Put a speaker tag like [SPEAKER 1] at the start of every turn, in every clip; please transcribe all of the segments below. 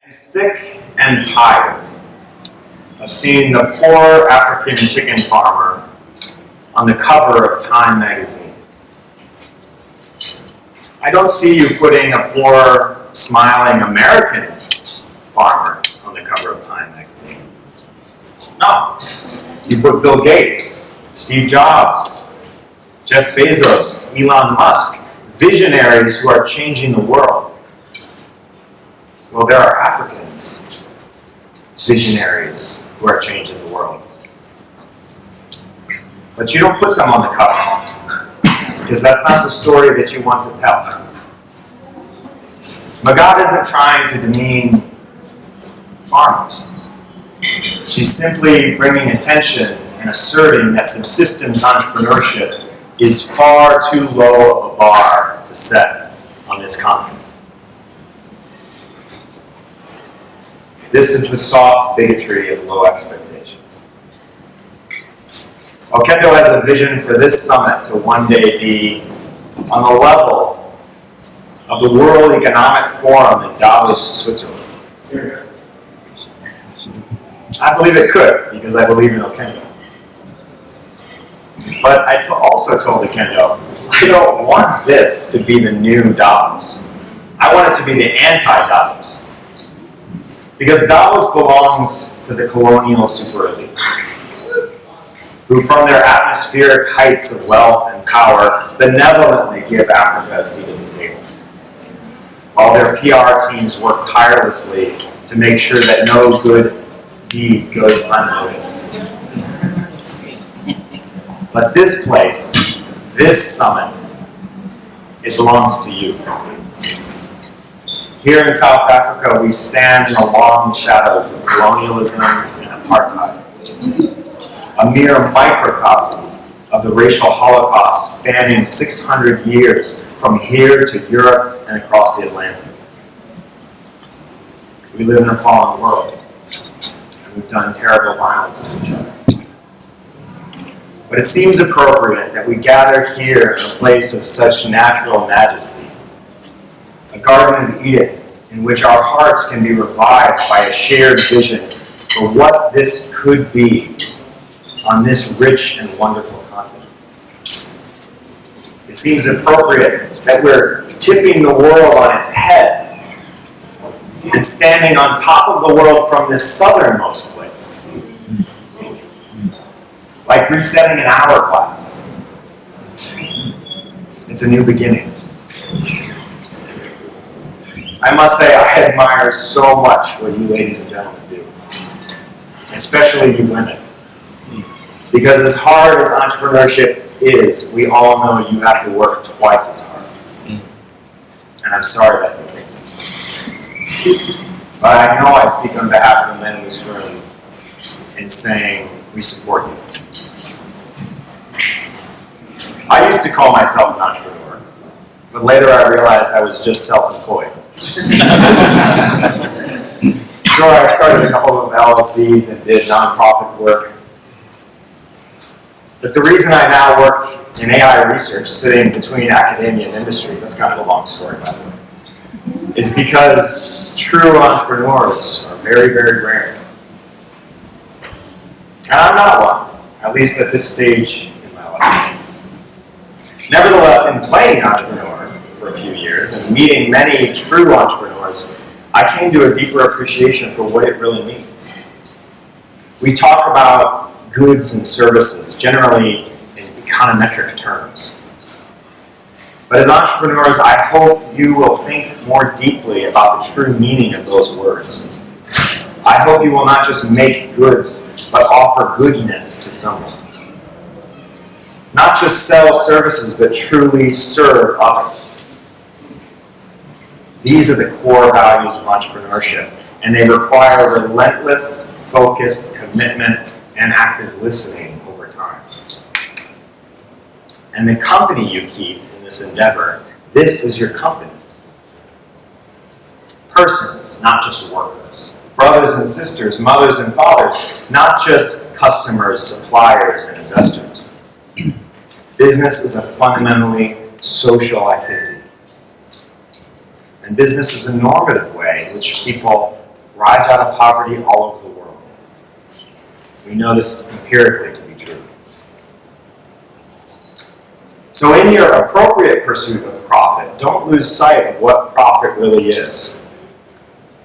[SPEAKER 1] I'm sick and tired of seeing the poor African chicken farmer on the cover of Time magazine. I don't see you putting a poor, smiling American farmer on the cover of Time magazine. No. You put Bill Gates, Steve Jobs, Jeff Bezos, Elon Musk, visionaries who are changing the world. Well, there are Africans, visionaries who are changing the world. But you don't put them on the cover, because that's not the story that you want to tell. Magad isn't trying to demean farmers. She's simply bringing attention and asserting that subsistence entrepreneurship is far too low of a bar to set on this continent. This is the soft bigotry of low expectations. Okendo has a vision for this summit to one day be on the level of the World Economic Forum in Davos, Switzerland. I believe it could, because I believe in Okendo. But I also told Okendo, I don't want this to be the new Davos. I want it to be the anti-Davos. Because Davos belongs to the colonial super elite, who from their atmospheric heights of wealth and power benevolently give Africa a seat at the table, while their PR teams work tirelessly to make sure that no good deed goes unnoticed. But this place, this summit, it belongs to you. Here in South Africa, we stand in the long shadows of colonialism and apartheid, a mere microcosm of the racial Holocaust spanning 600 years from here to Europe and across the Atlantic. We live in a fallen world, and we've done terrible violence to each other. But it seems appropriate that we gather here in a place of such natural majesty, a Garden of Eden in which our hearts can be revived by a shared vision for what this could be on this rich and wonderful continent. It seems appropriate that we're tipping the world on its head and standing on top of the world from this southernmost place, like resetting an hourglass. It's a new beginning. I must say, I admire so much what you ladies and gentlemen do, especially you women. Because as hard as entrepreneurship is, we all know you have to work twice as hard. And I'm sorry that's the case. But I know I speak on behalf of the men in this room in saying we support you. I used to call myself an entrepreneur, but later I realized I was just self-employed. Sure, I started a couple of LLCs and did nonprofit work. But the reason I now work in AI research, sitting between academia and industry, that's kind of a long story by the way, is because true entrepreneurs are very, very rare. And I'm not one, at least at this stage in my life. Nevertheless, in playing entrepreneur for a few years and meeting many true entrepreneurs, I came to a deeper appreciation for what it really means. We talk about goods and services, generally in econometric terms. But as entrepreneurs, I hope you will think more deeply about the true meaning of those words. I hope you will not just make goods, but offer goodness to someone. Not just sell services, but truly serve others. These are the core values of entrepreneurship, and they require relentless, focused commitment and active listening over time. And the company you keep in this endeavor, this is your company. Persons, not just workers. Brothers and sisters, mothers and fathers, not just customers, suppliers, and investors. Business is a fundamentally social activity. And business is a normative way in which people rise out of poverty all over the world. We know this empirically to be true. So in your appropriate pursuit of profit, don't lose sight of what profit really is.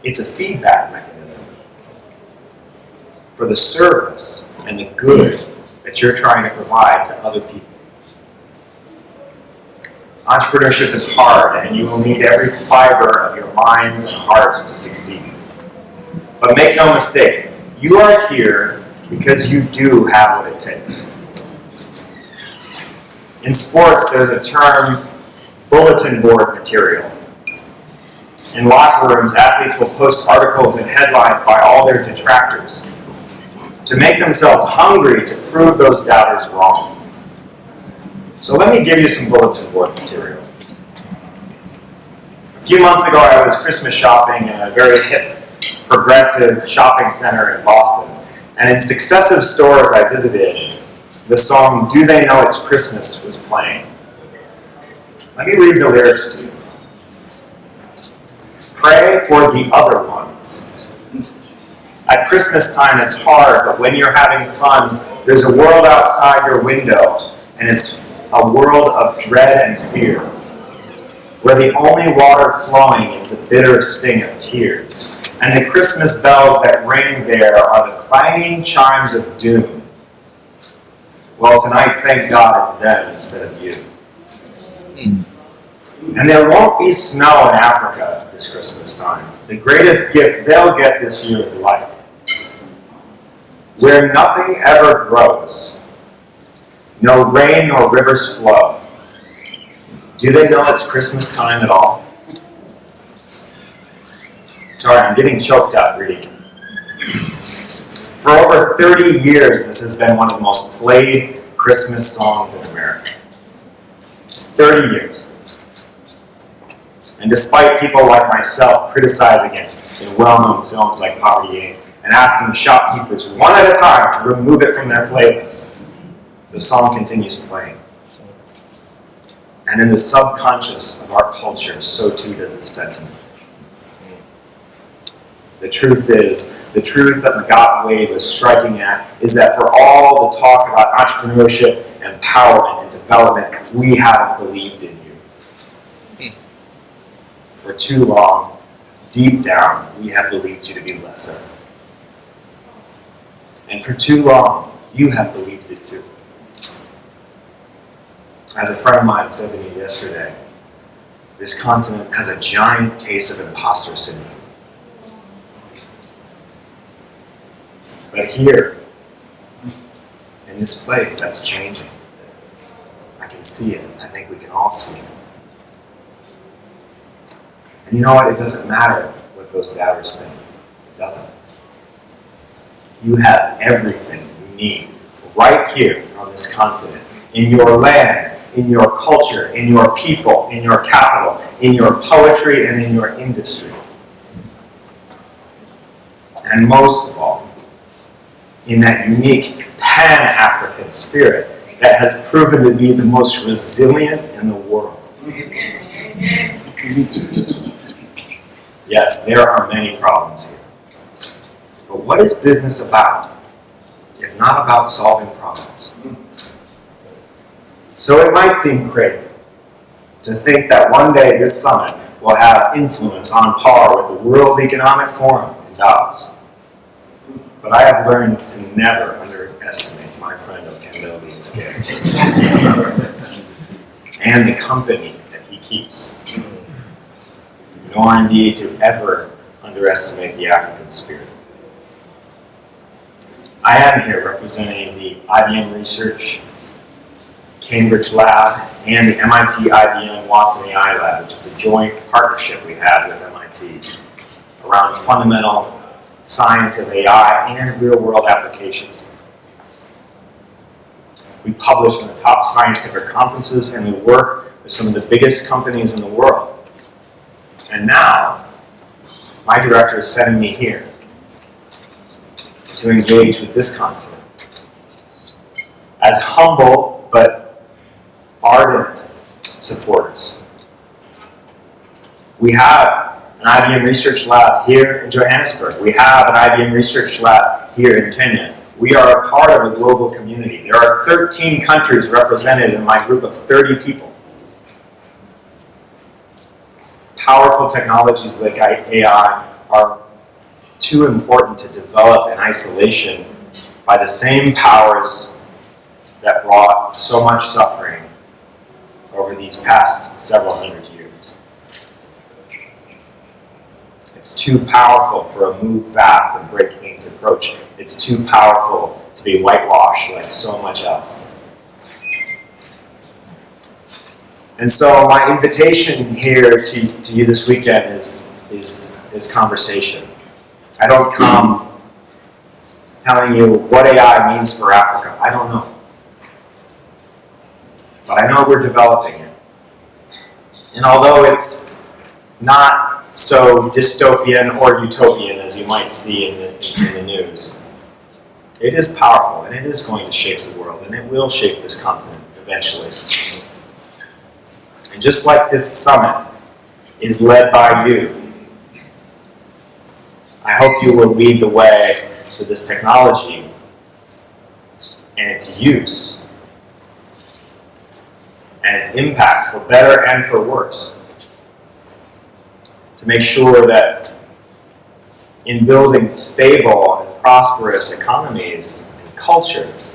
[SPEAKER 1] It's a feedback mechanism for the service and the good that you're trying to provide to other people. Entrepreneurship is hard, and you will need every fiber of your minds and hearts to succeed. But make no mistake, you are here because you do have what it takes. In sports, there's a term, bulletin board material. In locker rooms, athletes will post articles and headlines by all their detractors to make themselves hungry to prove those doubters wrong. So let me give you some bulletin board material. A few months ago, I was Christmas shopping in a very hip, progressive shopping center in Boston. And in successive stores I visited, the song "Do They Know It's Christmas" was playing. Let me read the lyrics to you. Pray for the other ones. At Christmas time, it's hard, but when you're having fun, there's a world outside your window, and it's a world of dread and fear, where the only water flowing is the bitter sting of tears, and the Christmas bells that ring there are the clanging chimes of doom. Well, tonight, thank God it's them instead of you. And there won't be snow in Africa this Christmas time. The greatest gift they'll get this year is life. Where nothing ever grows, no rain nor rivers flow. Do they know it's Christmas time at all? Sorry, I'm getting choked up reading it. For over 30 years, this has been one of the most played Christmas songs in America. 30 years. And despite people like myself criticizing it in well-known films like Poverty Inc. and asking shopkeepers one at a time to remove it from their playlists, the song continues playing. And in the subconscious of our culture, so too does the sentiment. The truth that Magat Wade was striking at is that for all the talk about entrepreneurship, empowerment, and development, we haven't believed in you. For too long, deep down, we have believed you to be lesser. And for too long, you have believed it too. As a friend of mine said to me yesterday, this continent has a giant case of imposter syndrome. But here, in this place, that's changing. I can see it. I think we can all see it. And you know what? It doesn't matter what those doubters think. It doesn't. You have everything you need right here on this continent, in your land, in your culture, in your people, in your capital, in your poetry, and in your industry. And most of all, in that unique Pan-African spirit that has proven to be the most resilient in the world. Yes, there are many problems here. But what is business about, if not about solving problems? So it might seem crazy to think that one day this summit will have influence on par with the World Economic Forum in Davos. But I have learned to never underestimate my friend Okendo Lewis-Gayle and the company that he keeps, nor indeed to ever underestimate the African spirit. I am here representing the IBM Research, Cambridge Lab, and the MIT IBM Watson AI Lab, which is a joint partnership we have with MIT around fundamental science of AI and real-world applications. We publish in the top scientific conferences, and we work with some of the biggest companies in the world. And now, my director is sending me here to engage with this continent. As humble but ardent supporters. We have an IBM research lab here in Johannesburg. We have an IBM research lab here in Kenya. We are a part of a global community. There are 13 countries represented in my group of 30 people. Powerful technologies like AI are too important to develop in isolation by the same powers that brought so much suffering over these past several hundred years. It's too powerful for a move fast and break things approach. It's too powerful to be whitewashed like so much else. And so my invitation here to you this weekend is conversation. I don't come telling you what AI means for Africa. I don't know. But I know we're developing it. And although it's not so dystopian or utopian as you might see in the news, it is powerful and it is going to shape the world and it will shape this continent eventually. And just like this summit is led by you, I hope you will lead the way for this technology and its use and its impact for better and for worse, to make sure that in building stable and prosperous economies and cultures,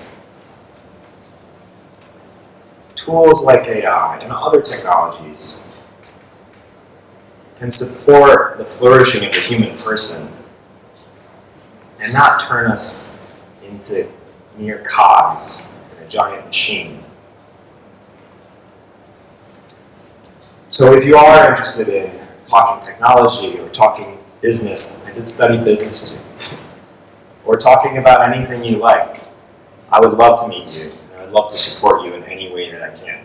[SPEAKER 1] tools like AI and other technologies can support the flourishing of the human person and not turn us into mere cogs in a giant machine. So if you are interested in talking technology or talking business, I did study business too, or talking about anything you like, I would love to meet you, and I would love to support you in any way that I can.